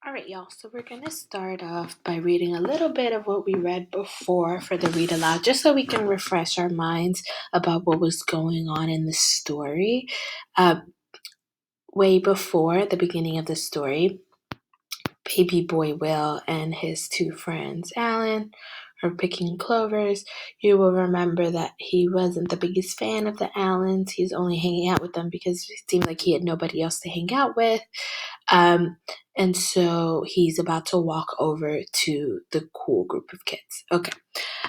All right, y'all. So we're going to start off by reading a little bit of what we read before for the read aloud, just so we can refresh our minds about what was going on in the story. Uh, Way before the beginning of the story, baby boy Will and his two friends, Alan, are picking clovers. You will remember that he wasn't the biggest fan of the Allens. He's only hanging out with them because it seemed like he had nobody else to hang out with. Um, and so he's about to walk over to the cool group of kids. Okay.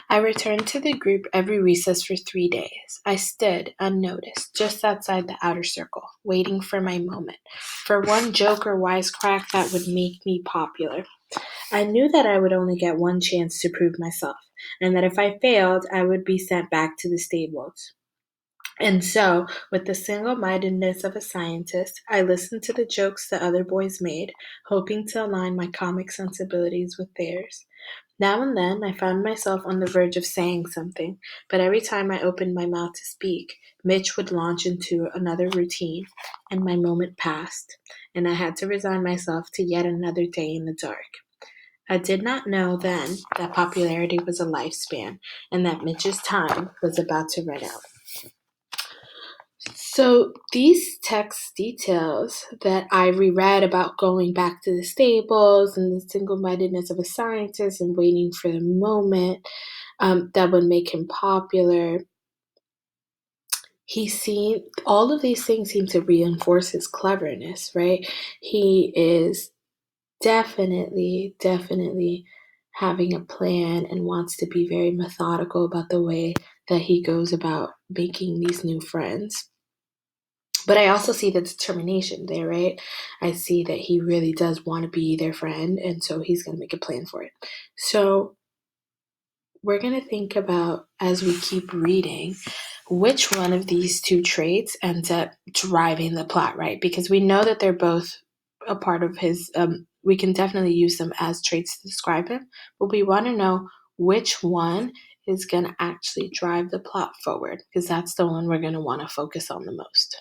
I returned to the group every recess for 3 days. I stood, unnoticed, just outside the outer circle, waiting for my moment, for one joke or wisecrack that would make me popular. I knew that I would only get one chance to prove myself, and that if I failed, I would be sent back to the stables. And so, with the single mindedness of a scientist, I listened to the jokes the other boys made, hoping to align my comic sensibilities with theirs. Now and then, I found myself on the verge of saying something, but every time I opened my mouth to speak, Mitch would launch into another routine, and my moment passed, and I had to resign myself to yet another day in the dark. I did not know then that popularity was a lifespan, and that Mitch's time was about to run out. So these text details that I reread about going back to the stables and the single-mindedness of a scientist and waiting for the moment that would make him popular, all of these things seem to reinforce his cleverness, right? He is definitely having a plan and wants to be very methodical about the way that he goes about making these new friends. But I also see the determination there, right? I see that he really does want to be their friend, and so he's going to make a plan for it. So we're going to think about, as we keep reading, which one of these two traits ends up driving the plot, right? Because we know that they're both a part of his, we can definitely use them as traits to describe him, but we want to know which one is going to actually drive the plot forward, because that's the one we're going to want to focus on the most.